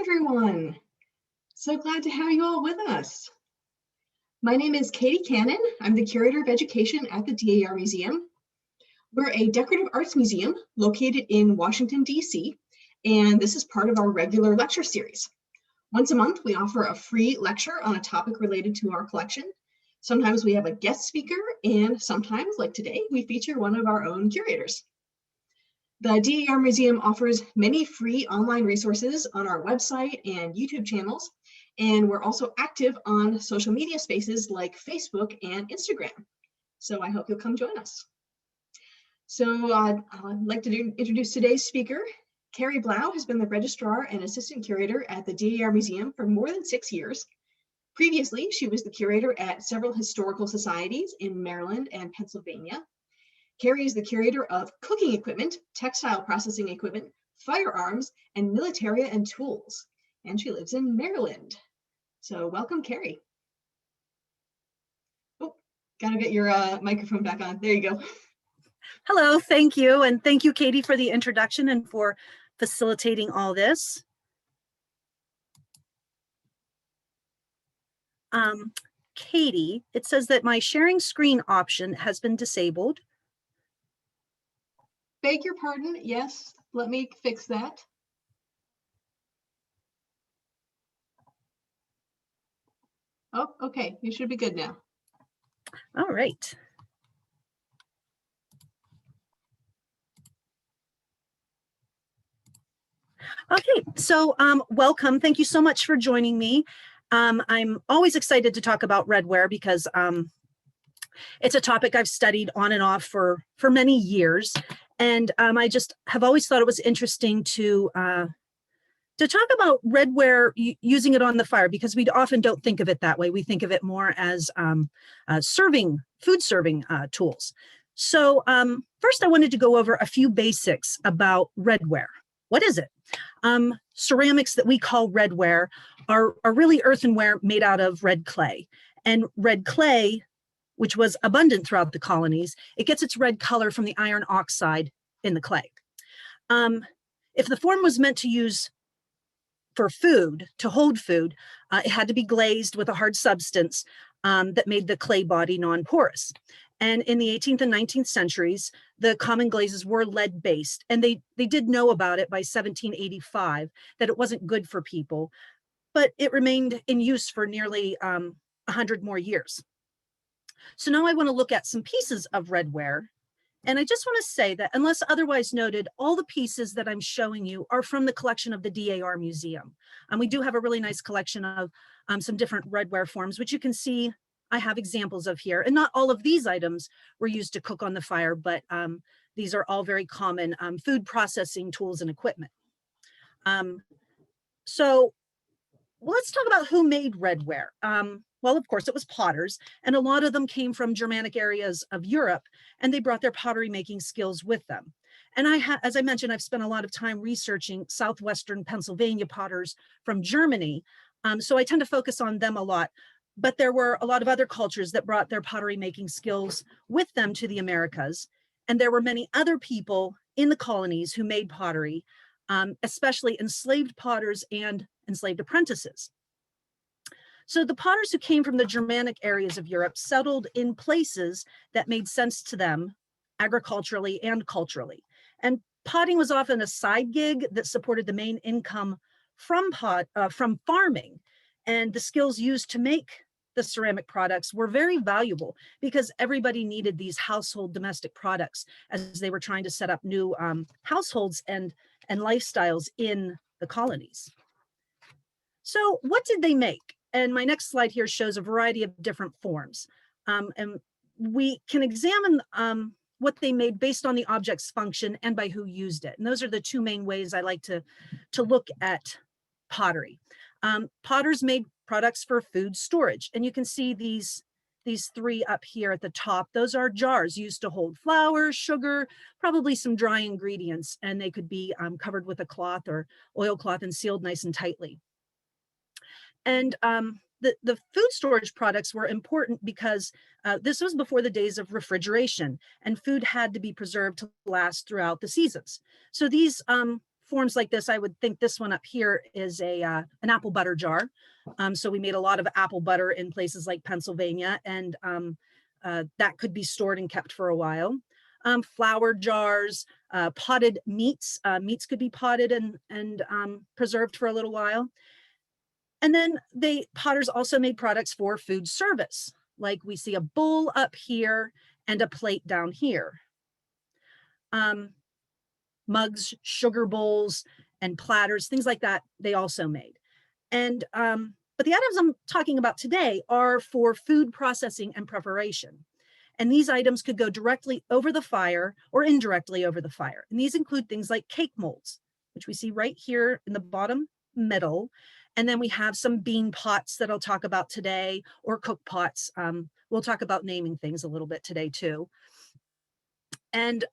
everyone. So glad to have you all with us. My name is Katie Cannon. I'm the Curator of Education at the DAR Museum. We're a decorative arts museum located in Washington, D.C., and this is part of our regular lecture series. Once a month, we offer a free lecture on a topic related to our collection. Sometimes we have a guest speaker, and sometimes, like today, we feature one of our own curators. The DAR Museum offers many free online resources on our website and YouTube channels, and we're also active on social media spaces like Facebook and Instagram. So I hope you'll come join us. So I'd like to introduce today's speaker. Carrie Blough has been the Registrar and Assistant Curator at the DAR Museum for more than 6 years. Previously, she was the curator at several historical societies in Maryland and Pennsylvania. Carrie is the curator of cooking equipment, textile processing equipment, firearms, and militaria and tools. And she lives in Maryland. So welcome, Carrie. Oh, gotta get your microphone back on. There you go. Hello, thank you. And thank you, Katie, for the introduction and for facilitating all this. Katie, it says that my sharing screen option has been disabled. Beg your pardon, yes, let me fix that. Oh, okay, you should be good now. All right. Okay, so welcome. Thank you so much for joining me. I'm always excited to talk about Redware because it's a topic I've studied on and off for many years. And I just have always thought it was interesting to talk about Redware, using it on the fire, because we often don't think of it that way. We think of it more as food serving tools. So first I wanted to go over a few basics about Redware. What is it? Ceramics that we call Redware are really earthenware made out of red clay. And red clay, which was abundant throughout the colonies, it gets its red color from the iron oxide in the clay. If the form was meant to use for food, to hold food, it had to be glazed with a hard substance that made the clay body non-porous. And in the 18th and 19th centuries, the common glazes were lead-based, and they did know about it by 1785, that it wasn't good for people, but it remained in use for nearly 100 more years. So now I want to look at some pieces of Redware. And I just want to say that unless otherwise noted, all the pieces that I'm showing you are from the collection of the DAR Museum. And we do have a really nice collection of some different Redware forms, which you can see I have examples of here. And not all of these items were used to cook on the fire, but these are all very common food processing tools and equipment. So let's talk about who made Redware. Well, of course, it was potters, and a lot of them came from Germanic areas of Europe, and they brought their pottery making skills with them. And as I mentioned, I've spent a lot of time researching southwestern Pennsylvania potters from Germany, so I tend to focus on them a lot. But there were a lot of other cultures that brought their pottery making skills with them to the Americas, and there were many other people in the colonies who made pottery, especially enslaved potters and enslaved apprentices. So the potters who came from the Germanic areas of Europe settled in places that made sense to them agriculturally and culturally. And potting was often a side gig that supported the main income from farming. And the skills used to make the ceramic products were very valuable because everybody needed these household domestic products as they were trying to set up new households and lifestyles in the colonies. So what did they make? And my next slide here shows a variety of different forms. And we can examine what they made based on the object's function and by who used it. And those are the two main ways I like to look at pottery. Potters made products for food storage. And you can see these three up here at the top. Those are jars used to hold flour, sugar, probably some dry ingredients, and they could be covered with a cloth or oilcloth and sealed nice and tightly. And the food storage products were important because this was before the days of refrigeration, and food had to be preserved to last throughout the seasons. So these forms like this, I would think this one up here is an apple butter jar. So we made a lot of apple butter in places like Pennsylvania, and that could be stored and kept for a while. Flour jars, potted meats. Meats could be potted and preserved for a little while. And then potters also made products for food service. Like we see a bowl up here and a plate down here. Mugs, sugar bowls, and platters, things like that, they also made. And but the items I'm talking about today are for food processing and preparation. And these items could go directly over the fire or indirectly over the fire. And these include things like cake molds, which we see right here in the bottom middle. And then we have some bean pots that I'll talk about today, or cook pots. We'll talk about naming things a little bit today too. And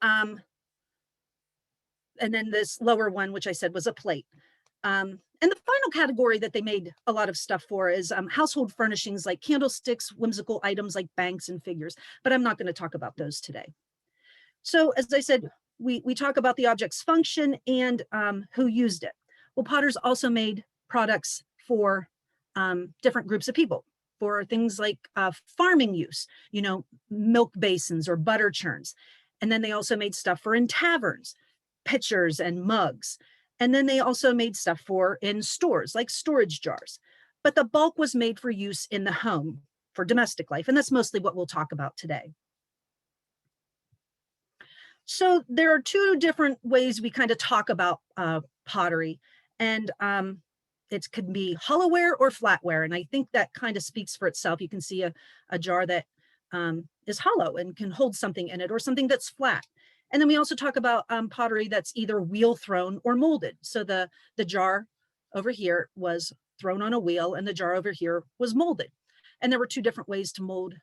then this lower one, which I said was a plate. And the final category that they made a lot of stuff for is household furnishings like candlesticks, whimsical items like banks and figures, but I'm not going to talk about those today. So as I said, we talk about the object's function and who used it. Well, potters also made products for different groups of people, for things like farming use, milk basins or butter churns. And then they also made stuff for in taverns, pitchers and mugs. And then they also made stuff for in stores, like storage jars. But the bulk was made for use in the home for domestic life. And that's mostly what we'll talk about today. So there are two different ways we kind of talk about pottery. And it could be hollowware or flatware. And I think that kind of speaks for itself. You can see a jar that is hollow and can hold something in it, or something that's flat. And then we also talk about pottery that's either wheel thrown or molded. So the jar over here was thrown on a wheel and the jar over here was molded. And there were two different ways to mold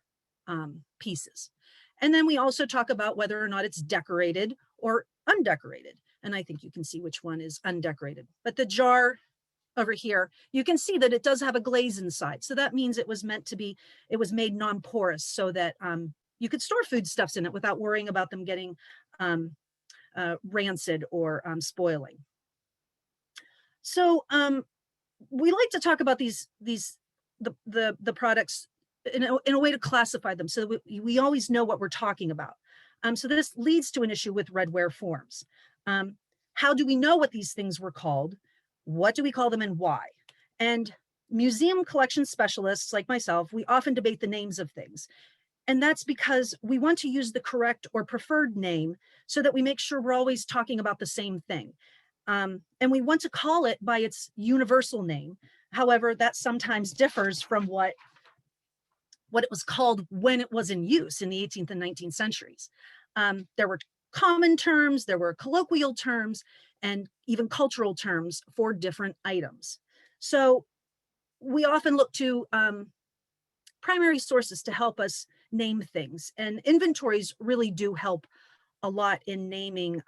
pieces. And then we also talk about whether or not it's decorated or undecorated. And I think you can see which one is undecorated. But the jar over here, you can see that it does have a glaze inside. So that means it was made non-porous so that you could store foodstuffs in it without worrying about them getting rancid or spoiling. So we like to talk about the products in a way to classify them so that we always know what we're talking about. So this leads to an issue with Redware forms. How do we know what these things were called? What do we call them and why? And museum collection specialists like myself, we often debate the names of things. And that's because we want to use the correct or preferred name so that we make sure we're always talking about the same thing. And we want to call it by its universal name. However, that sometimes differs from what it was called when it was in use in the 18th and 19th centuries. There were common terms, there were colloquial terms, and even cultural terms for different items. So we often look to primary sources to help us name things, and inventories really do help a lot in naming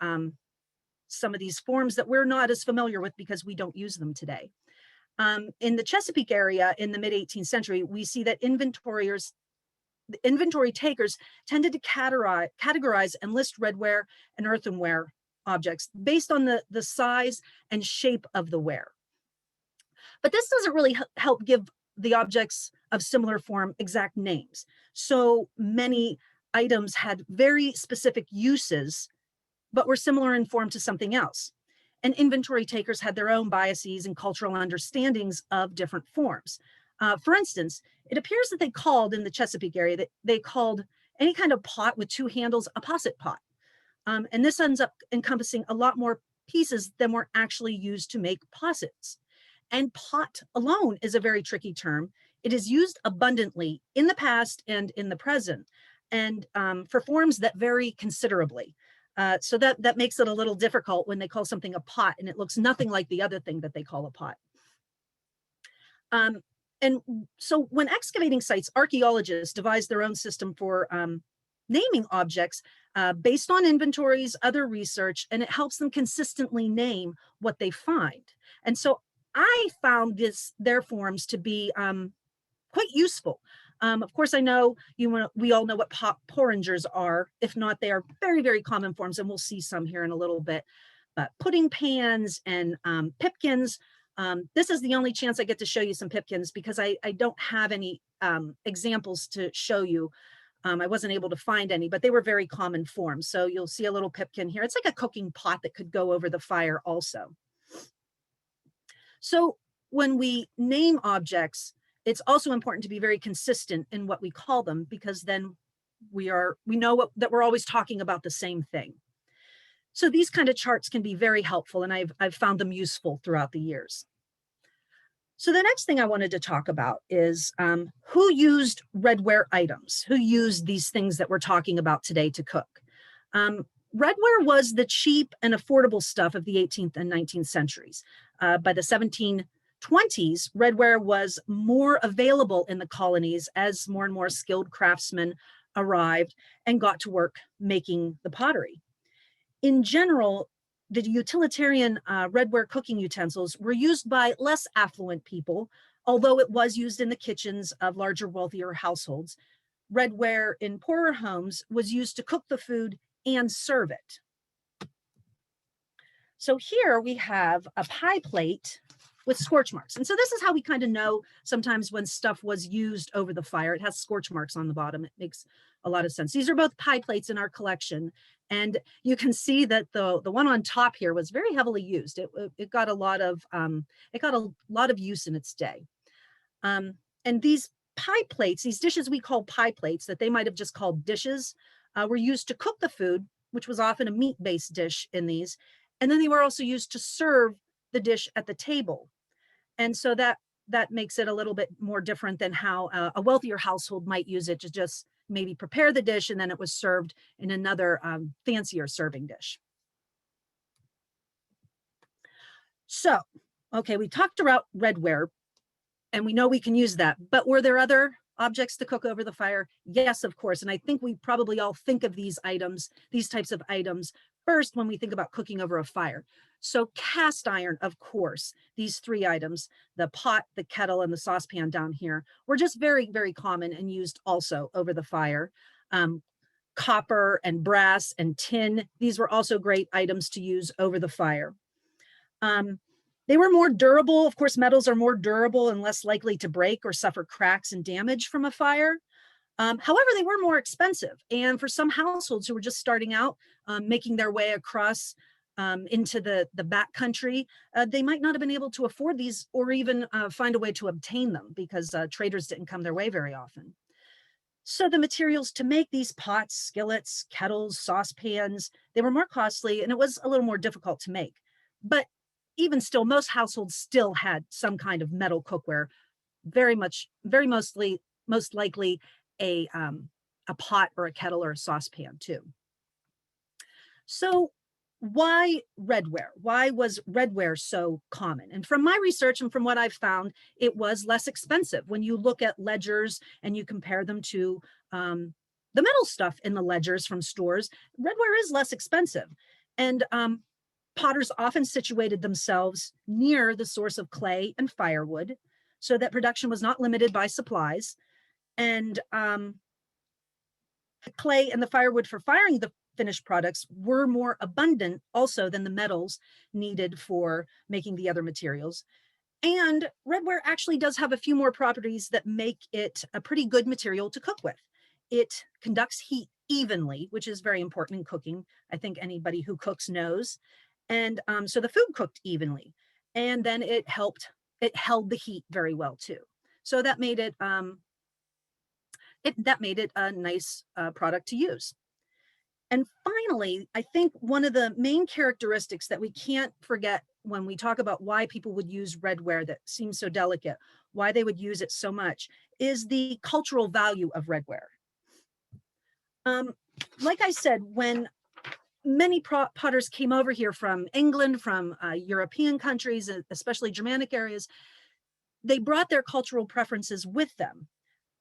some of these forms that we're not as familiar with because we don't use them today. In the Chesapeake area in the mid 18th century, we see that inventory takers tended to categorize and list redware and earthenware objects based on the size and shape of the ware. But this doesn't really help give the objects of similar form exact names. So many items had very specific uses, but were similar in form to something else. And inventory takers had their own biases and cultural understandings of different forms. For instance, it appears that they called in the Chesapeake area, that they called any kind of pot with two handles a posset pot. And this ends up encompassing a lot more pieces than were actually used to make possets. And pot alone is a very tricky term. It is used abundantly in the past and in the present, and for forms that vary considerably. So that makes it a little difficult when they call something a pot and it looks nothing like the other thing that they call a pot. And so when excavating sites, archaeologists devised their own system for naming objects based on inventories, other research, and it helps them consistently name what they find. And so I found their forms to be quite useful. Of course, I know we all know what pot porringers are. If not, they are very, very common forms, and we'll see some here in a little bit. pudding pans and pipkins. This is the only chance I get to show you some pipkins because I don't have any examples to show you. I wasn't able to find any, but they were very common forms. So you'll see a little pipkin here. It's like a cooking pot that could go over the fire also. So when we name objects, it's also important to be very consistent in what we call them, because then we know that we're always talking about the same thing. So these kind of charts can be very helpful, and I've found them useful throughout the years. So the next thing I wanted to talk about is who used redware items, who used these things that we're talking about today to cook. Redware was the cheap and affordable stuff of the 18th and 19th centuries. By the 1720s, redware was more available in the colonies as more and more skilled craftsmen arrived and got to work making the pottery. In general, the utilitarian redware cooking utensils were used by less affluent people, although it was used in the kitchens of larger, wealthier households. Redware in poorer homes was used to cook the food and serve it. So here we have a pie plate with scorch marks. And so this is how we kind of know sometimes when stuff was used over the fire. It has scorch marks on the bottom. It makes a lot of sense. These are both pie plates in our collection. And you can see that the one on top here was very heavily used. It got a lot of use in its day. And these pie plates, these dishes we call pie plates that they might have just called dishes, were used to cook the food, which was often a meat-based dish in these. And then they were also used to serve the dish at the table. And so that makes it a little bit more different than how a wealthier household might use it to just maybe prepare the dish and then it was served in another fancier serving dish. So, okay, we talked about redware and we know we can use that, but were there other objects to cook over the fire? Yes, of course. And I think we probably all think of these items, these types of items, first when we think about cooking over a fire. So cast iron, of course, these three items, the pot, the kettle, and the saucepan down here, were just very, very common and used also over the fire. Copper and brass and tin, these were also great items to use over the fire. They were more durable. Of course, metals are more durable and less likely to break or suffer cracks and damage from a fire. However, they were more expensive. And for some households who were just starting out, making their way across into the backcountry, they might not have been able to afford these or even find a way to obtain them because traders didn't come their way very often. So the materials to make these pots, skillets, kettles, saucepans, they were more costly and it was a little more difficult to make. But even still, most households still had some kind of metal cookware, most likely a pot or a kettle or a saucepan too. So why redware? Why was redware so common? And from my research and from what I've found, it was less expensive. When you look at ledgers and you compare them to the metal stuff in the ledgers from stores, redware is less expensive. And potters often situated themselves near the source of clay and firewood so that production was not limited by supplies. And the clay and the firewood for firing the finished products were more abundant also than the metals needed for making the other materials. And redware actually does have a few more properties that make it a pretty good material to cook with. It conducts heat evenly, which is very important in cooking. I think anybody who cooks knows. And so the food cooked evenly. And then it held the heat very well too. So that made it a nice product to use. And finally, I think one of the main characteristics that we can't forget when we talk about why people would use redware that seems so delicate, why they would use it so much, is the cultural value of redware. Like I said, when many potters came over here from England, from European countries, especially Germanic areas, they brought their cultural preferences with them.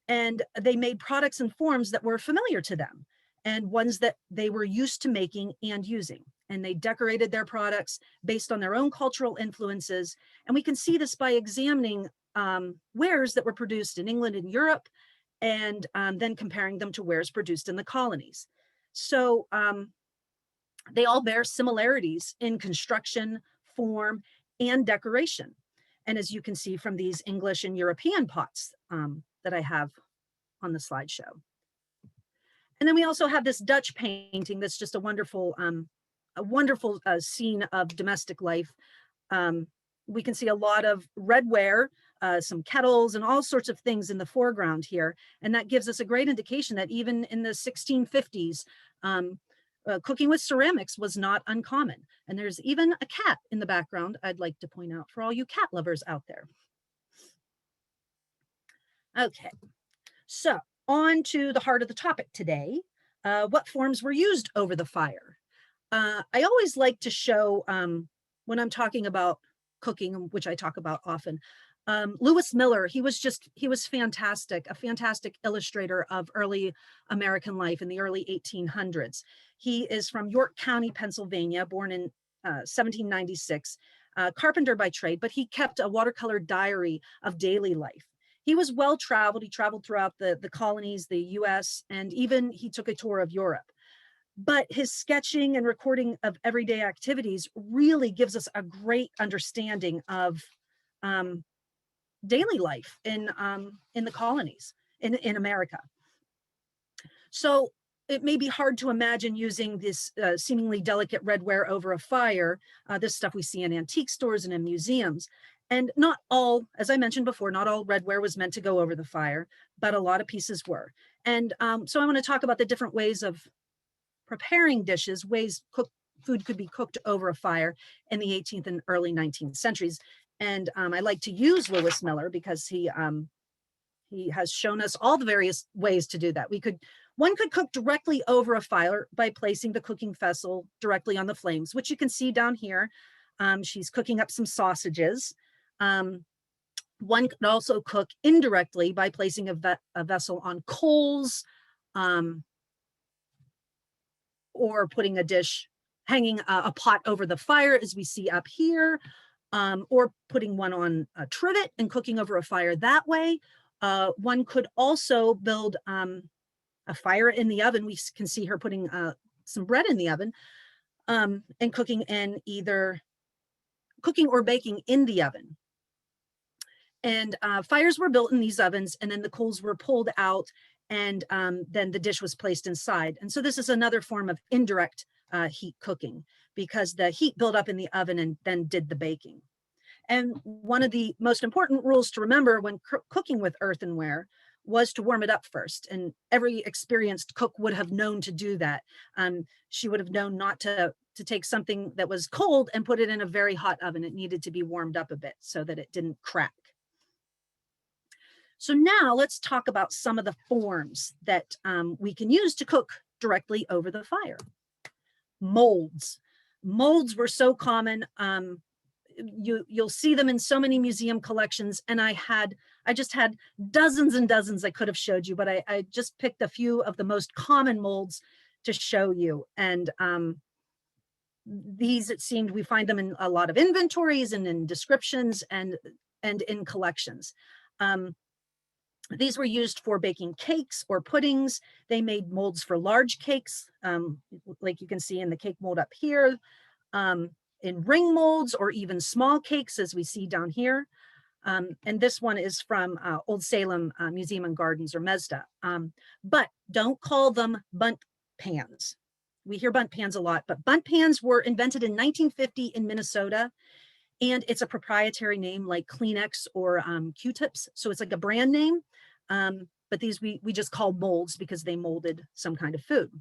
And they made products and forms that were familiar to them and ones that they were used to making and using. And they decorated their products based on their own cultural influences. And we can see this by examining wares that were produced in England and Europe, and then comparing them to wares produced in the colonies. So They all bear similarities in construction, form, and decoration. And as you can see from these English and European pots that I have on the slideshow. And then we also have this Dutch painting that's just a wonderful scene of domestic life. We can see a lot of redware, some kettles and all sorts of things in the foreground here. And that gives us a great indication that even in the 1650s, cooking with ceramics was not uncommon. And there's even a cat in the background I'd like to point out for all you cat lovers out there. Okay, so on to the heart of the topic today. What forms were used over the fire? I always like to show, when I'm talking about cooking, which I talk about often, Lewis Miller, he was fantastic, a fantastic illustrator of early American life in the early 1800s. He is from York County, Pennsylvania, born in 1796, carpenter by trade, but he kept a watercolor diary of daily life. He was well traveled. He traveled throughout the colonies, the US, and even he took a tour of Europe. But his sketching and recording of everyday activities really gives us a great understanding of daily life in the colonies in America. So it may be hard to imagine using this seemingly delicate redware over a fire, this stuff we see in antique stores and in museums. And not all, as I mentioned before, not all redware was meant to go over the fire, but a lot of pieces were. And so I want to talk about the different ways of preparing dishes, ways food could be cooked over a fire in the 18th and early 19th centuries. And I like to use Lewis Miller because he has shown us all the various ways to do that. One could cook directly over a fire by placing the cooking vessel directly on the flames, which you can see down here. She's cooking up some sausages. One could also cook indirectly by placing a vessel on coals, or putting a dish, hanging a pot over the fire, as we see up here, or putting one on a trivet and cooking over a fire that way. One could also build a fire in the oven. We can see her putting some bread in the oven and cooking or baking in the oven. And fires were built in these ovens, and then the coals were pulled out, and then the dish was placed inside. And so this is another form of indirect heat cooking, because the heat built up in the oven and then did the baking. And one of the most important rules to remember when cooking with earthenware was to warm it up first. And every experienced cook would have known to do that. She would have known not to take something that was cold and put it in a very hot oven. It needed to be warmed up a bit so that it didn't crack. So now let's talk about some of the forms that we can use to cook directly over the fire. Molds. Molds were so common. You'll see them in so many museum collections, and I just had dozens and dozens I could have showed you, but I just picked a few of the most common molds to show you. And these, it seemed, we find them in a lot of inventories and in descriptions and in collections. These were used for baking cakes or puddings. They made molds for large cakes, like you can see in the cake mold up here, in ring molds, or even small cakes, as we see down here. And this one is from Old Salem Museum and Gardens, or MESDA. But don't call them bundt pans. We hear bundt pans a lot, but bundt pans were invented in 1950 in Minnesota. And it's a proprietary name like Kleenex or Q-tips. So it's like a brand name. But these we just call molds because they molded some kind of food.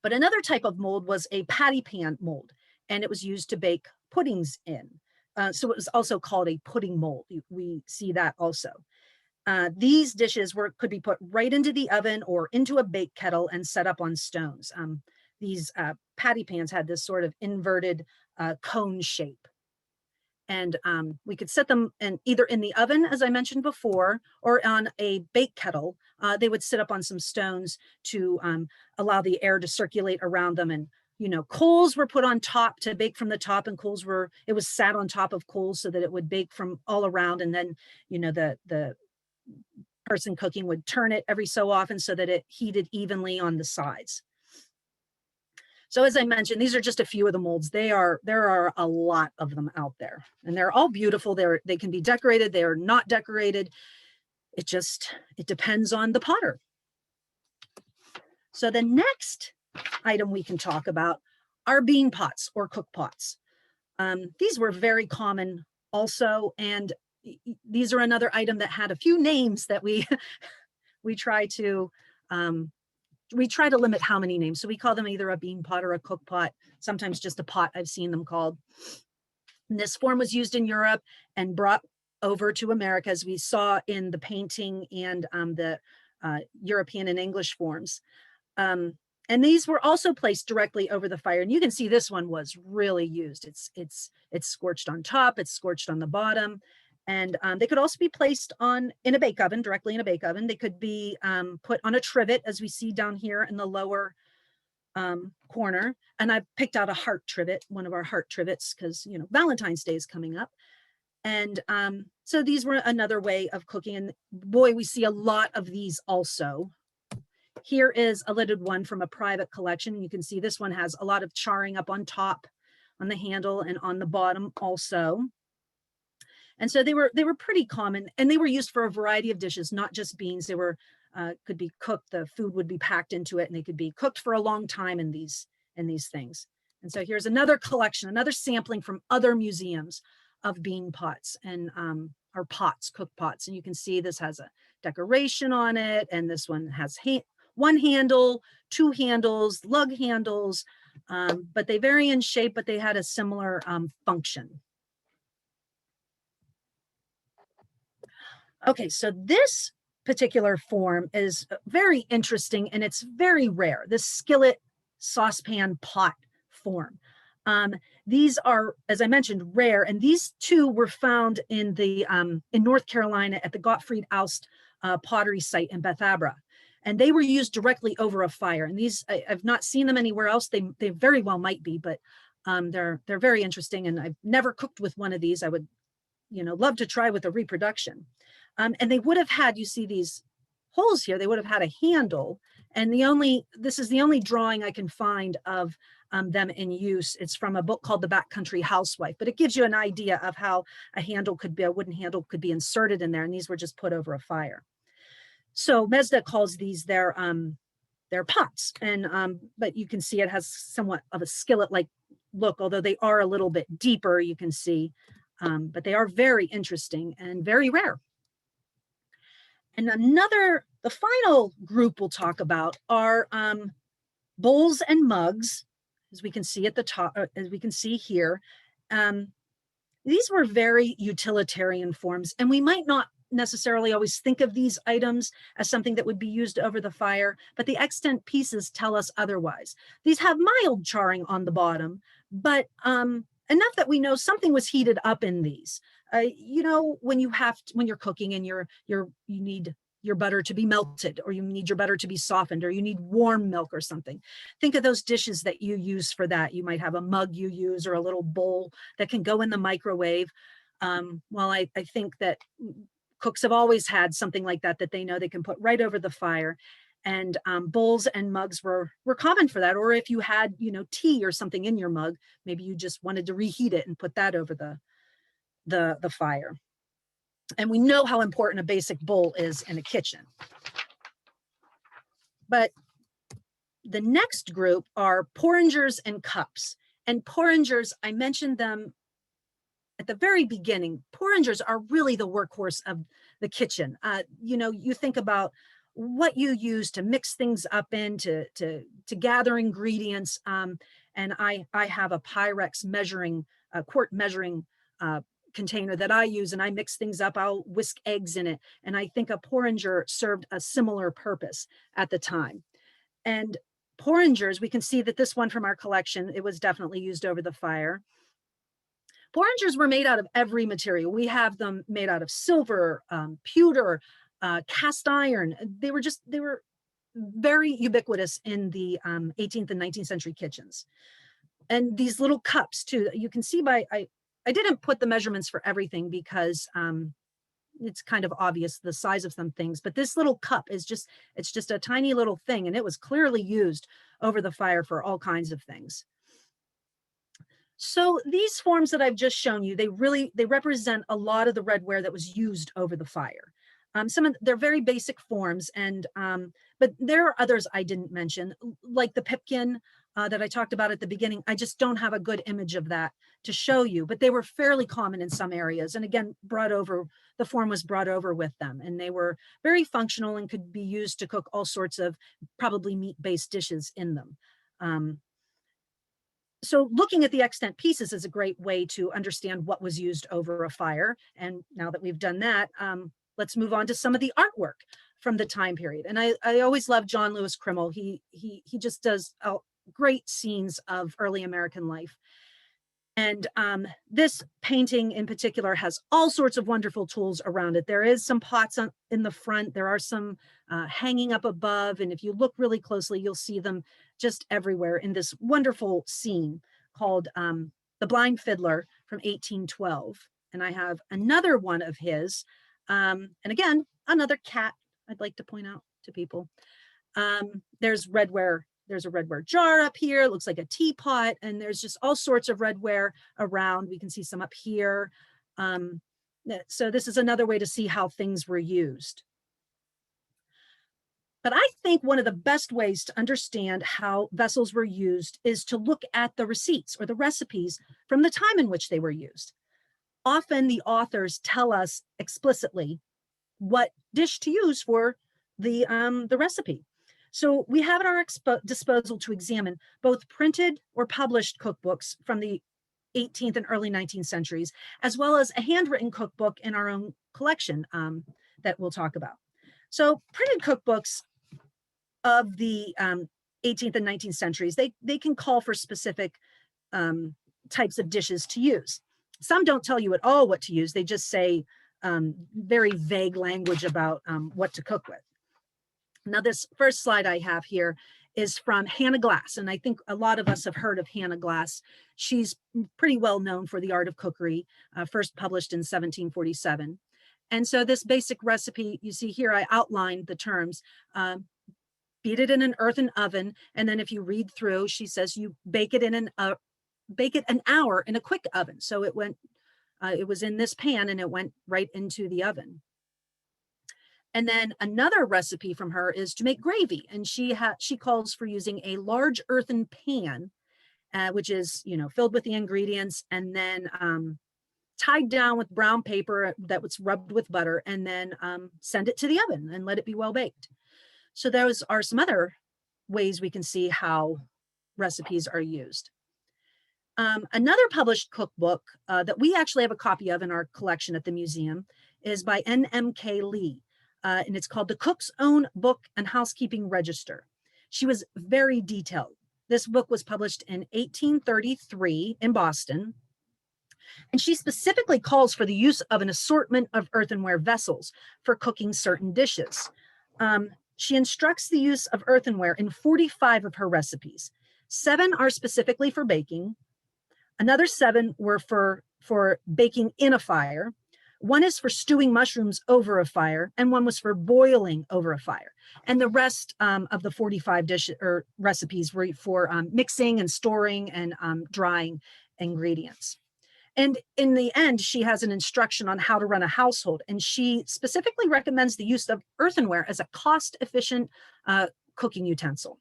But another type of mold was a patty pan mold, and it was used to bake puddings in. So it was also called a pudding mold. We see that also. These dishes could be put right into the oven or into a bake kettle and set up on stones. These patty pans had this sort of inverted cone shape. And we could set them either in the oven, as I mentioned before, or on a bake kettle. They would sit up on some stones to allow the air to circulate around them. And, coals were put on top to bake from the top, and it was sat on top of coals so that it would bake from all around. And then, the person cooking would turn it every so often so that it heated evenly on the sides. So as I mentioned, these are just a few of the molds. There are a lot of them out there, and they're all beautiful. They can be decorated, they're not decorated. It depends on the potter. So the next item we can talk about are bean pots or cook pots. These were very common also, and these are another item that had a few names that we we try to limit how many names. So we call them either a bean pot or a cook pot, sometimes just a pot, I've seen them called. And this form was used in Europe and brought over to America, as we saw in the painting and the European and English forms. And these were also placed directly over the fire. And you can see this one was really used. It's scorched on top, it's scorched on the bottom. And they could also be placed in a bake oven, directly in a bake oven. They could be put on a trivet, as we see down here in the lower corner. And I've picked out a heart trivet, one of our heart trivets, because, you know, Valentine's Day is coming up. And so these were another way of cooking. And boy, we see a lot of these also. Here is a lidded one from a private collection. You can see this one has a lot of charring up on top, on the handle, and on the bottom also. And so they were pretty common, and they were used for a variety of dishes, not just beans. They were could be cooked. The food would be packed into it, and they could be cooked for a long time in these things. And so here's another collection, another sampling from other museums of bean pots and or pots, cook pots. And you can see this has a decoration on it, and this one has one handle, two handles, lug handles, but they vary in shape, but they had a similar function. Okay, so this particular form is very interesting, and it's very rare, this skillet saucepan pot form. These are, as I mentioned, rare, and these two were found in North Carolina at the Gottfried Aust pottery site in Bethabara. And they were used directly over a fire. And these, I've not seen them anywhere else. They very well might be, but they're very interesting. And I've never cooked with one of these. I would, you know, love to try with a reproduction. And they would have had, you see these holes here, they would have had a handle. And this is the only drawing I can find of them in use. It's from a book called The Backcountry Housewife, but it gives you an idea of how a wooden handle could be inserted in there. And these were just put over a fire. So Mesda calls these their pots, and but you can see it has somewhat of a skillet-like look, although they are a little bit deeper, you can see, but they are very interesting and very rare. And the final group we'll talk about are bowls and mugs, as we can see at the top, as we can see here. These were very utilitarian forms, and we might not necessarily always think of these items as something that would be used over the fire, but the extant pieces tell us otherwise. These have mild charring on the bottom, but enough that we know something was heated up in these. You know, when you're cooking and you need your butter to be melted, or you need your butter to be softened, or you need warm milk or something. Think of those dishes that you use for that. You might have a mug you use, or a little bowl that can go in the microwave. Well, I think that cooks have always had something like that they know they can put right over the fire. And bowls and mugs were common for that. Or if you had, you know, tea or something in your mug, maybe you just wanted to reheat it and put that over the fire. And we know how important a basic bowl is in a kitchen. But the next group are porringers and cups. And porringers, I mentioned them at the very beginning. Porringers are really the workhorse of the kitchen. You know, you think about what you use to mix things up in, to gather ingredients. And I have a Pyrex quart measuring container that I use, and I mix things up. I'll whisk eggs in it. And I think a porringer served a similar purpose at the time. And porringers, we can see that this one from our collection, it was definitely used over the fire. Porringers were made out of every material. We have them made out of silver, pewter, cast iron. They were very ubiquitous in the 18th and 19th century kitchens. And these little cups too, you can see I didn't put the measurements for everything because it's kind of obvious the size of some things, but this little cup is it's just a tiny little thing, and it was clearly used over the fire for all kinds of things. So these forms that I've just shown you, they represent a lot of the redware that was used over the fire. They're very basic forms, and but there are others I didn't mention, like the pipkin that I talked about at the beginning. I just don't have a good image of that to show you, but they were fairly common in some areas. And again, the form was brought over with them, and they were very functional and could be used to cook all sorts of probably meat-based dishes in them. So looking at the extant pieces is a great way to understand what was used over a fire. And now that we've done that, let's move on to some of the artwork from the time period. And I always love John Lewis Krimmel. He just does great scenes of early American life. And this painting in particular has all sorts of wonderful tools around it. There is some pots in the front. There are some hanging up above. And if you look really closely, you'll see them just everywhere in this wonderful scene called The Blind Fiddler from 1812. And I have another one of his. And again, another cat I'd like to point out to people. There's redware. There's a redware jar up here. It looks like a teapot, and there's just all sorts of redware around. We can see some up here. So this is another way to see how things were used. But I think one of the best ways to understand how vessels were used is to look at the receipts or the recipes from the time in which they were used. Often the authors tell us explicitly what dish to use for the recipe. So we have at our disposal to examine both printed or published cookbooks from the 18th and early 19th centuries, as well as a handwritten cookbook in our own collection that we'll talk about. So printed cookbooks of the 18th and 19th centuries, they can call for specific types of dishes to use. Some don't tell you at all what to use. They just say very vague language about what to cook with. Now, this first slide I have here is from Hannah Glass, and I think a lot of us have heard of Hannah Glass. She's pretty well known for the art of cookery, first published in 1747. And so this basic recipe, you see here, I outlined the terms. Beat it in an earthen oven, and then if you read through, she says you bake it an hour in a quick oven. So it was in this pan, and it went right into the oven. And then another recipe from her is to make gravy, and she calls for using a large earthen pan, which is filled with the ingredients, and then tied down with brown paper that was rubbed with butter, and then send it to the oven and let it be well baked. So those are some other ways we can see how recipes are used. Another published cookbook that we actually have a copy of in our collection at the museum is by N.M.K. Lee. And it's called The Cook's Own Book and Housekeeping Register. She was very detailed. This book was published in 1833 in Boston. And she specifically calls for the use of an assortment of earthenware vessels for cooking certain dishes. She instructs the use of earthenware in 45 of her recipes. 7 are specifically for baking. Another 7 were for baking in a fire. 1 is for stewing mushrooms over a fire, and 1 was for boiling over a fire. And the rest of the 45 recipes were for mixing and storing and drying ingredients. And in the end, she has an instruction on how to run a household, and she specifically recommends the use of earthenware as a cost-efficient cooking utensil.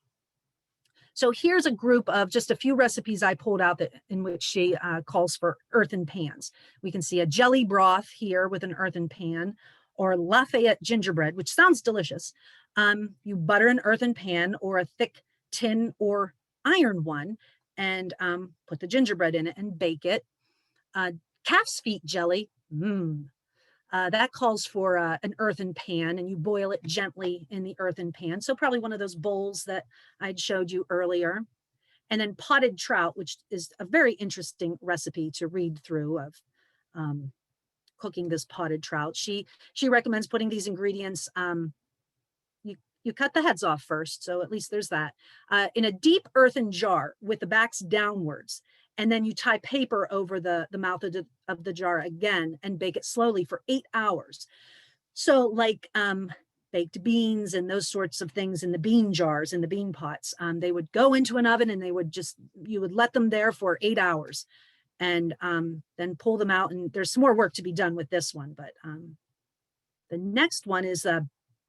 So here's a group of just a few recipes I pulled out in which she calls for earthen pans. We can see a jelly broth here with an earthen pan, or Lafayette gingerbread, which sounds delicious. You butter an earthen pan or a thick tin or iron one, and put the gingerbread in it and bake it. Calf's feet jelly, that calls for an earthen pan, and you boil it gently in the earthen pan. So probably one of those bowls that I'd showed you earlier. And then potted trout, which is a very interesting recipe to read through of cooking this potted trout. She recommends putting these ingredients, you cut the heads off first, so at least there's that, in a deep earthen jar with the backs downwards. and then you tie paper over the mouth of the jar again and bake it slowly for 8 hours. So like baked beans and those sorts of things in the bean jars, in the bean pots, they would go into an oven and you would let them there for 8 hours and then pull them out. And there's some more work to be done with this one, but the next one is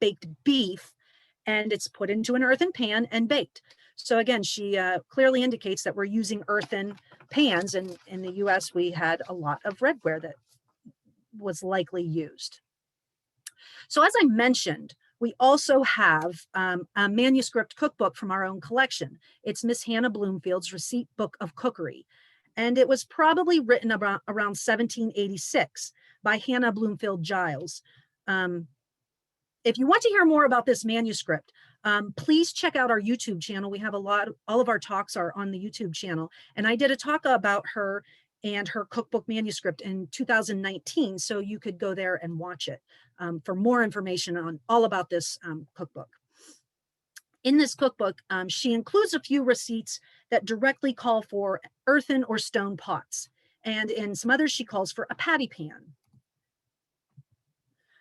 baked beef, and it's put into an earthen pan and baked. So again, she clearly indicates that we're using earthen pans, and in the US, we had a lot of redware that was likely used. So as I mentioned, we also have a manuscript cookbook from our own collection. It's Miss Hannah Bloomfield's Receipt Book of Cookery. And it was probably written around 1786 by Hannah Bloomfield Giles. If you want to hear more about this manuscript, please check out our YouTube channel. We have all of our talks are on the YouTube channel. And I did a talk about her and her cookbook manuscript in 2019. So you could go there and watch it for more information on all about this cookbook. In this cookbook, she includes a few receipts that directly call for earthen or stone pots. And in some others, she calls for a patty pan.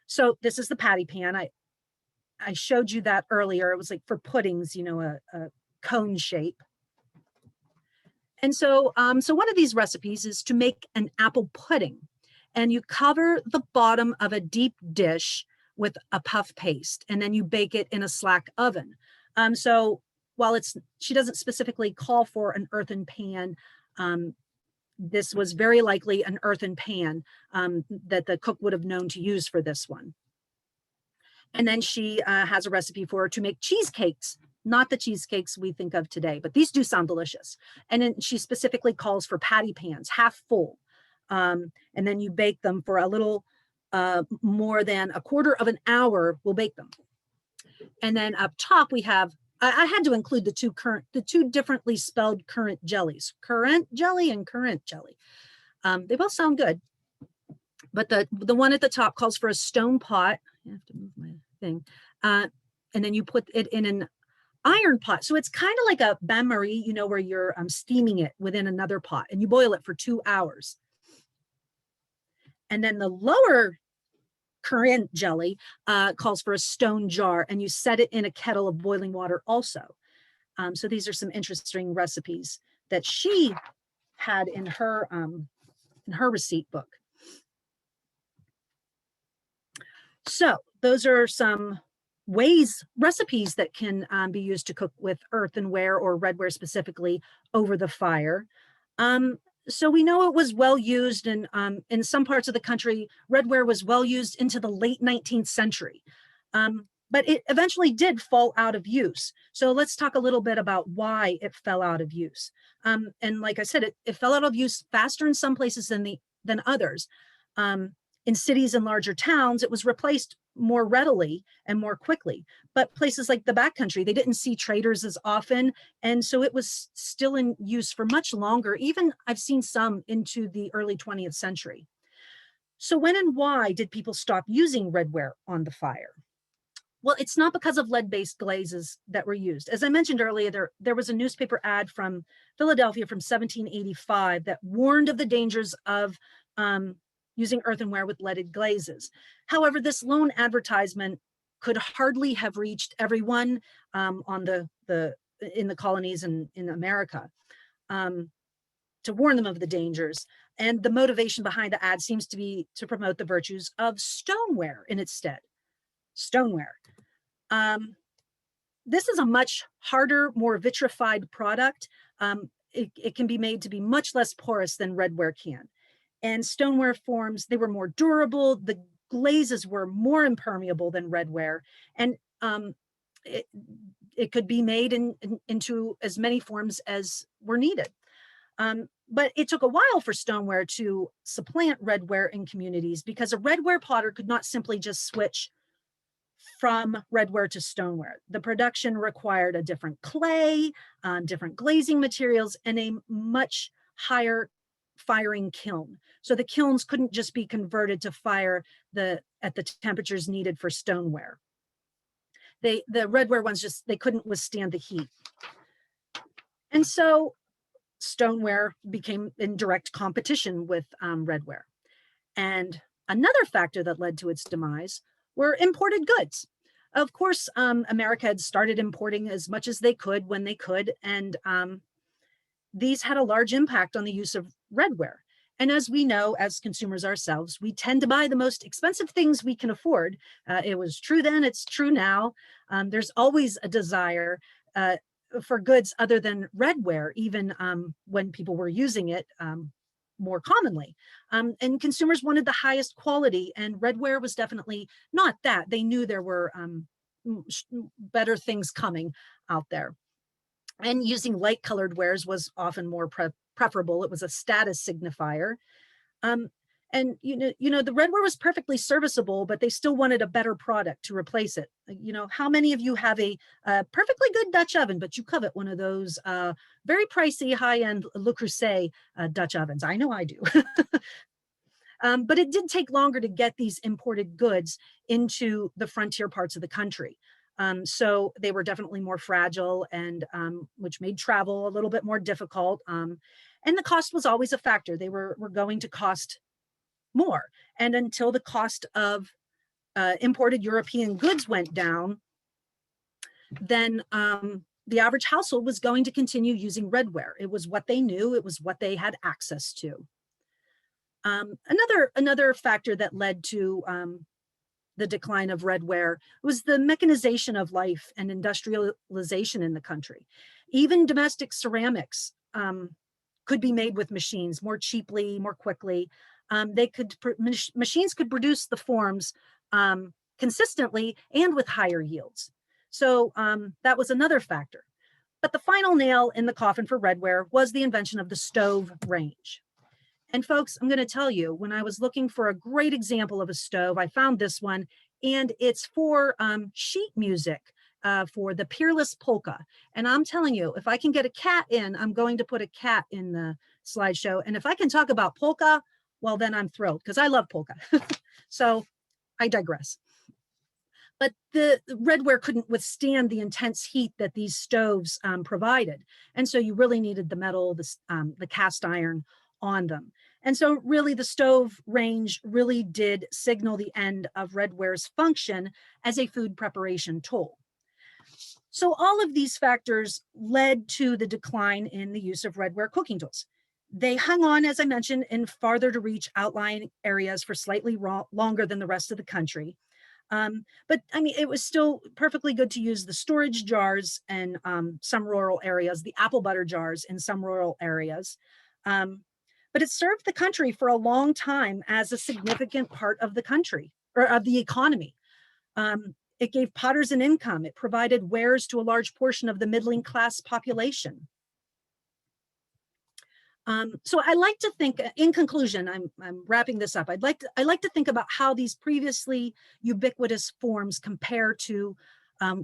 So this is the patty pan. I showed you that earlier. It was like for puddings, you know, a cone shape. And so, so one of these recipes is to make an apple pudding. And you cover the bottom of a deep dish with a puff paste, and then you bake it in a slack oven. So while she doesn't specifically call for an earthen pan, this was very likely an earthen pan that the cook would have known to use for this one. And then she has a recipe for her to make cheesecakes, not the cheesecakes we think of today, but these do sound delicious. And then she specifically calls for patty pans, half full. And then you bake them for a little more than a quarter of an hour, we'll bake them. And then up top we have, I had to include the two differently spelled currant jellies, currant jelly and currant jelly. They both sound good, but the one at the top calls for a stone pot. I have to move my thing. And then you put it in an iron pot. So it's kind of like a bain-marie, you know, where you're steaming it within another pot, and you boil it for 2 hours. And then the lower currant jelly calls for a stone jar, and you set it in a kettle of boiling water also. So these are some interesting recipes that she had in her receipt book. So those are some recipes that can be used to cook with earthenware or redware specifically over the fire. So we know it was well used, and in some parts of the country, redware was well used into the late 19th century. But it eventually did fall out of use. So let's talk a little bit about why it fell out of use. And like I said, it fell out of use faster in some places than others. In cities and larger towns, it was replaced more readily and more quickly. But places like the backcountry, they didn't see traders as often. And so it was still in use for much longer. Even I've seen some into the early 20th century. So when and why did people stop using redware on the fire? Well, it's not because of lead-based glazes that were used. As I mentioned earlier, there was a newspaper ad from Philadelphia from 1785 that warned of the dangers of using earthenware with leaded glazes. However, this lone advertisement could hardly have reached everyone in the colonies and in America to warn them of the dangers. And the motivation behind the ad seems to be to promote the virtues of stoneware in its stead. Stoneware. This is a much harder, more vitrified product. It can be made to be much less porous than redware can. And stoneware forms, they were more durable. The glazes were more impermeable than redware. And it could be made into as many forms as were needed. But it took a while for stoneware to supplant redware in communities, because a redware potter could not simply just switch from redware to stoneware. The production required a different clay, different glazing materials, and a much higher firing kiln. So the kilns couldn't just be converted to fire at the temperatures needed for stoneware. The redware ones they couldn't withstand the heat. And so stoneware became in direct competition with redware. And another factor that led to its demise were imported goods. Of course, America had started importing as much as they could when they could, and these had a large impact on the use of redware. And as we know, as consumers ourselves, we tend to buy the most expensive things we can afford. It was true then, it's true now. There's always a desire for goods other than redware, even when people were using it more commonly. And consumers wanted the highest quality, and redware was definitely not that. They knew there were better things coming out there. And using light colored wares was often more preferable. It was a status signifier. Um, and the redware was perfectly serviceable, but they still wanted a better product to replace it. How many of you have a perfectly good Dutch oven, but you covet one of those very pricey, high-end Le Creuset Dutch ovens? I know I do. But it did take longer to get these imported goods into the frontier parts of the country. So they were definitely more fragile, and which made travel a little bit more difficult. And the cost was always a factor. They were going to cost more. And until the cost of imported European goods went down, then the average household was going to continue using redware. It was what they knew. It was what they had access to. Another factor that led to the decline of redware was the mechanization of life and industrialization in the country. Even domestic ceramics could be made with machines more cheaply, more quickly. Machines could produce the forms consistently and with higher yields. So that was another factor. But the final nail in the coffin for redware was the invention of the stove range. And folks, I'm going to tell you, when I was looking for a great example of a stove, I found this one, and it's for sheet music for the Peerless Polka. And I'm telling you, if I can get a cat in, I'm going to put a cat in the slideshow. And if I can talk about polka, well, then I'm thrilled, because I love polka. So I digress. But the redware couldn't withstand the intense heat that these stoves provided. And so you really needed the metal, the cast iron on them. And so really the stove range really did signal the end of redware's function as a food preparation tool. So all of these factors led to the decline in the use of redware cooking tools. They hung on, as I mentioned, in farther to reach outlying areas for slightly longer than the rest of the country. But I mean, it was still perfectly good to use the storage jars in some rural areas, the apple butter jars in some rural areas. But it served the country for a long time as a significant part of the country, or of the economy. It gave potters an income. It provided wares to a large portion of the middling class population. So I like to think, in conclusion, I'm wrapping this up. I like to think about how these previously ubiquitous forms compare to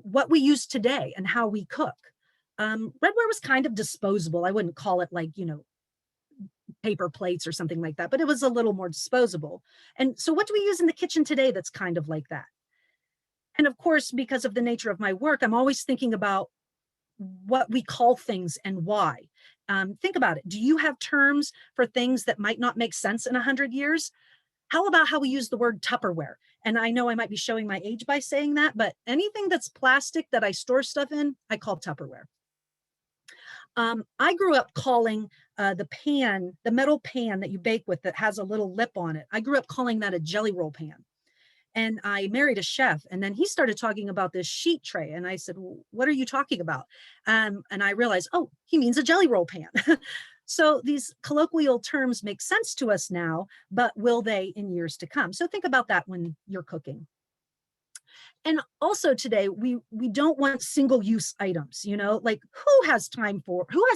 what we use today and how we cook. Redware was kind of disposable. I wouldn't call it like, paper plates or something like that, but it was a little more disposable. And so what do we use in the kitchen today that's kind of like that? And of course, because of the nature of my work, I'm always thinking about what we call things and why. Think about it. Do you have terms for things that might not make sense in 100 years? How about how we use the word Tupperware? And I know I might be showing my age by saying that, but anything that's plastic that I store stuff in, I call Tupperware. I grew up calling the metal pan that you bake with that has a little lip on it, I grew up calling that a jelly roll pan. And I married a chef, and then he started talking about this sheet tray. And I said, well, what are you talking about? And I realized, oh, he means a jelly roll pan. So these colloquial terms make sense to us now, but will they in years to come? So think about that when you're cooking. And also today, we don't want single-use items, like who has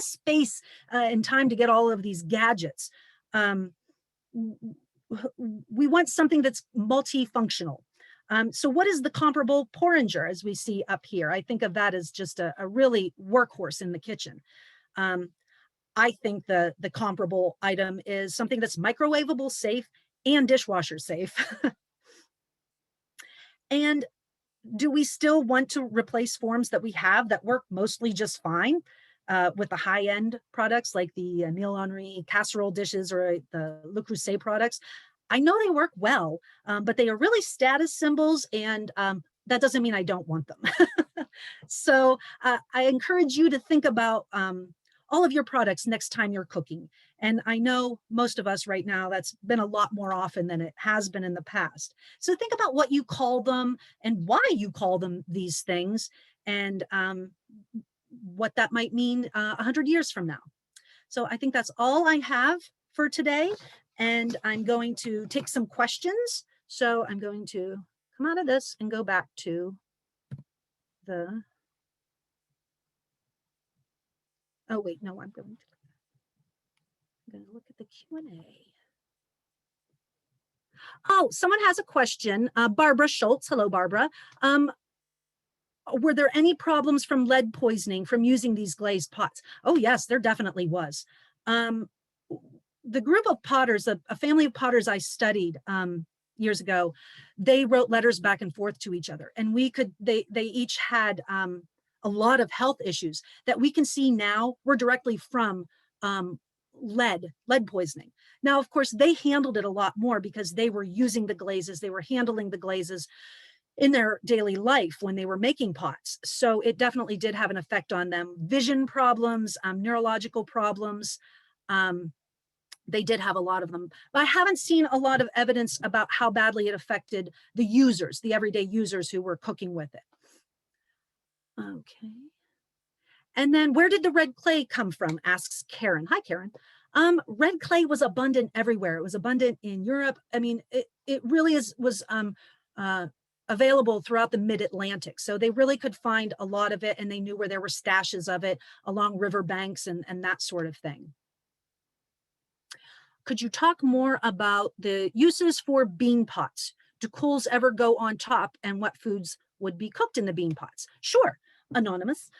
space and time to get all of these gadgets? We want something that's multifunctional. So what is the comparable porringer, as we see up here? I think of that as just a really workhorse in the kitchen. I think the comparable item is something that's microwavable, safe, and dishwasher safe. And do we still want to replace forms that we have that work mostly just fine? with the high-end products like the Neil Henry casserole dishes or the Le Creuset products. I know they work well, but they are really status symbols, and that doesn't mean I don't want them. So I encourage you to think about all of your products next time you're cooking. And I know most of us right now, that's been a lot more often than it has been in the past. So think about what you call them and why you call them these things, and what that might mean 100 years from now. So I think that's all I have for today. And I'm going to take some questions. So I'm going to come out of this and go back to the, oh wait, no, I'm going to look at the Q&A. Oh, someone has a question. Barbara Schultz. Hello, Barbara. Were there any problems from lead poisoning from using these glazed pots? Oh, yes, there definitely was. The group of potters, a family of potters I studied years ago, they wrote letters back and forth to each other, and they each had a lot of health issues that we can see now were directly from lead poisoning. Now, of course, they handled it a lot more because they were using the glazes, they were handling the glazes in their daily life when they were making pots. So it definitely did have an effect on them. Vision problems, neurological problems. They did have a lot of them, but I haven't seen a lot of evidence about how badly it affected the users, the everyday users who were cooking with it. Okay. And then where did the red clay come from? Asks Karen. Hi, Karen. Red clay was abundant everywhere. It was abundant in Europe. I mean, it really was available throughout the mid-Atlantic. So they really could find a lot of it, and they knew where there were stashes of it along river banks and that sort of thing. Could you talk more about the uses for bean pots? Do coals ever go on top, and what foods would be cooked in the bean pots? Sure, Anonymous.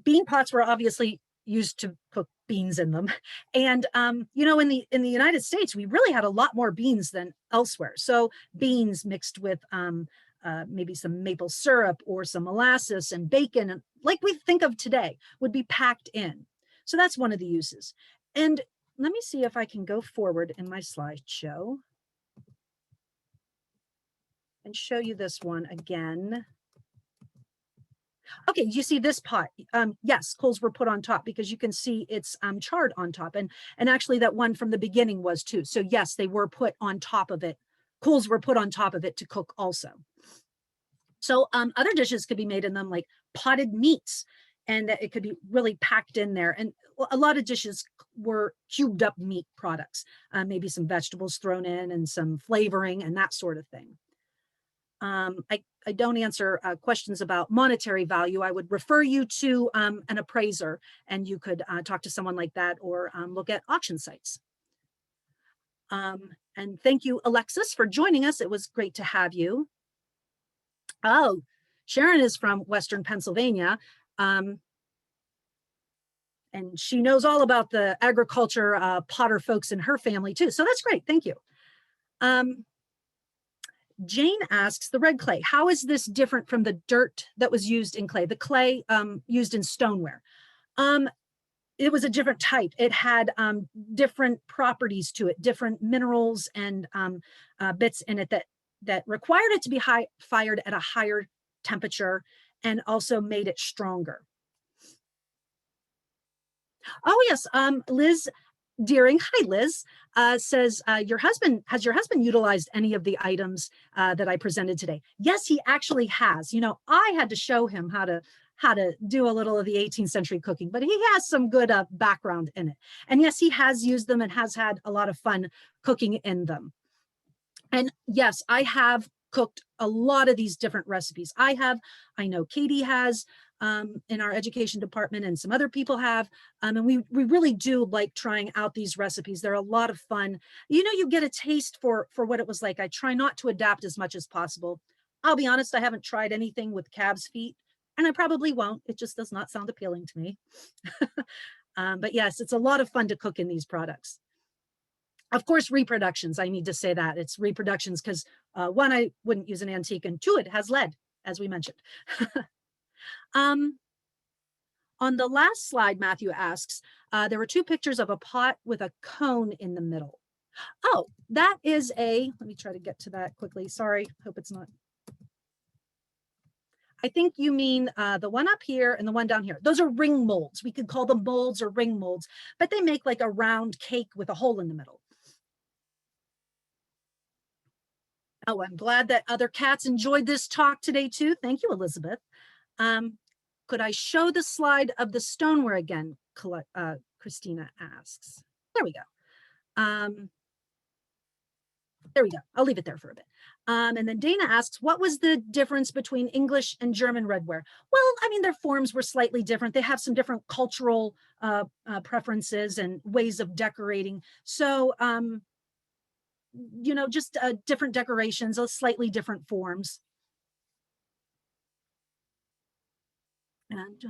Bean pots were obviously used to cook beans in them. And, you know, in the United States, we really had a lot more beans than elsewhere. So beans mixed with maybe some maple syrup or some molasses and bacon, and like we think of today, would be packed in. So that's one of the uses. And let me see if I can go forward in my slideshow and show you this one again. Okay, you see this pot? Yes, coals were put on top because you can see it's charred on top. And actually that one from the beginning was too. So yes, they were put on top of it. Coals were put on top of it to cook also. So other dishes could be made in them, like potted meats, and it could be really packed in there. And a lot of dishes were cubed up meat products, maybe some vegetables thrown in and some flavoring and that sort of thing. I don't answer questions about monetary value. I would refer you to an appraiser, and you could talk to someone like that, or look at auction sites. And thank you, Alexis, for joining us. It was great to have you. Oh, Sharon is from Western Pennsylvania. And she knows all about the agriculture potter folks in her family too. So that's great. Thank you. Jane asks, the red clay, how is this different from the dirt that was used in clay, the clay used in stoneware? It was a different type. It had different properties to it, different minerals and bits in it that required it to be fired at a higher temperature and also made it stronger. Oh yes, Liz Deering, hi Liz, says, has your husband utilized any of the items that I presented today? Yes, he actually has. You know, I had to show him how to do a little of the 18th century cooking, but he has some good background in it. And yes, he has used them and has had a lot of fun cooking in them. And yes, I have cooked a lot of these different recipes. I know Katie has, in our education department, and some other people have, and we really do like trying out these recipes. They're a lot of fun. You know, you get a taste for what it was like. I try not to adapt as much as possible. I'll be honest, I haven't tried anything with calves' feet, and I probably won't. It just does not sound appealing to me. But yes, it's a lot of fun to cook in these products. Of course, reproductions, I need to say that. It's reproductions because one, I wouldn't use an antique, and two, it has lead, as we mentioned. On the last slide, Matthew asks, there were 2 pictures of a pot with a cone in the middle. Oh, that is let me try to get to that quickly. Sorry, hope it's not. I think you mean the one up here and the one down here. Those are ring molds. We could call them molds or ring molds, but they make like a round cake with a hole in the middle. Oh, I'm glad that other cats enjoyed this talk today too. Thank you, Elizabeth. Could I show the slide of the stoneware again? Christina asks. There we go. There we go. I'll leave it there for a bit. And then Dana asks, what was the difference between English and German redware? Well, I mean, their forms were slightly different. They have some different cultural preferences and ways of decorating. So, you know, just different decorations, slightly different forms. And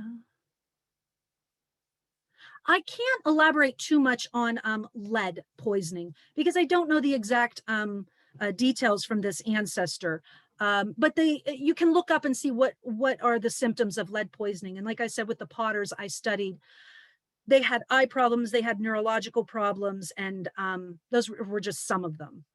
I can't elaborate too much on lead poisoning because I don't know the exact details from this ancestor. But you can look up and see what are the symptoms of lead poisoning. And like I said, with the potters I studied, they had eye problems, they had neurological problems, and those were just some of them.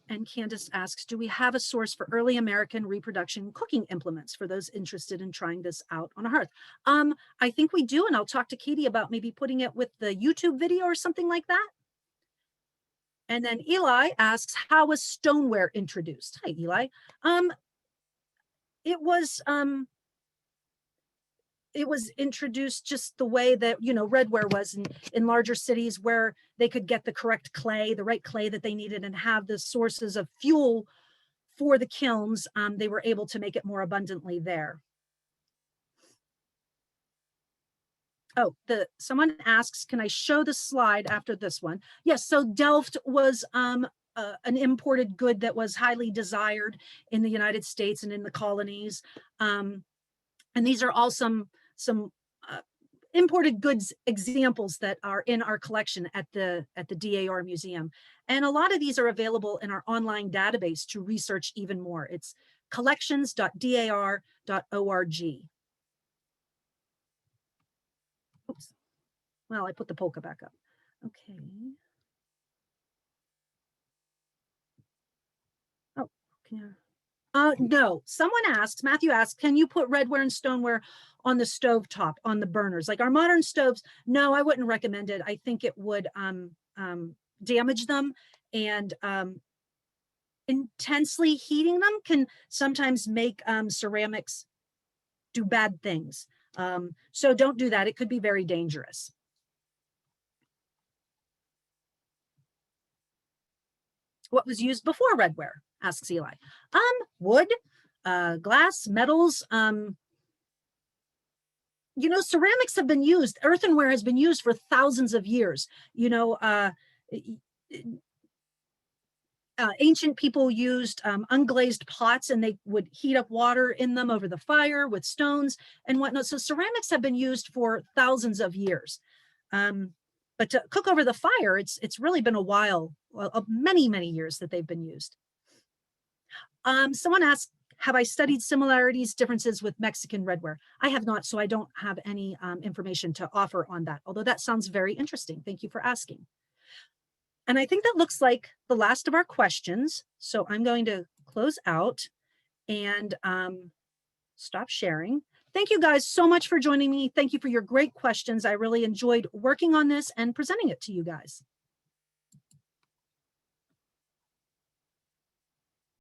And Candace asks, do we have a source for early American reproduction cooking implements for those interested in trying this out on a hearth? I think we do, and I'll talk to Katie about maybe putting it with the YouTube video or something like that. And then Eli asks, how was stoneware introduced? Hi, Eli. It was introduced just the way that, you know, redware was in larger cities where they could get the correct clay, the right clay that they needed, and have the sources of fuel for the kilns. They were able to make it more abundantly there. Oh, someone asks, can I show the slide after this one? Yes, so Delft was an imported good that was highly desired in the United States and in the colonies. And these are all some imported goods examples that are in our collection at the DAR Museum. And a lot of these are available in our online database to research even more. It's collections.dar.org. Oops. Well, I put the polka back up. Okay. Oh, can you? No, someone asks, Matthew asks, can you put redware and stoneware on the stove top, on the burners? Like our modern stoves, no, I wouldn't recommend it. I think it would damage them, and intensely heating them can sometimes make ceramics do bad things. So don't do that. It could be very dangerous. What was used before redware? Asks Eli. Wood, glass, metals. You know, ceramics have been used. Earthenware has been used for thousands of years. You know, ancient people used unglazed pots, and they would heat up water in them over the fire with stones and whatnot. So ceramics have been used for thousands of years. But to cook over the fire, it's really been a while, many, many years that they've been used. Someone asked, have I studied similarities, differences with Mexican redware? I have not, so I don't have any information to offer on that, although that sounds very interesting. Thank you for asking. And I think that looks like the last of our questions. So I'm going to close out and stop sharing. Thank you guys so much for joining me. Thank you for your great questions. I really enjoyed working on this and presenting it to you guys.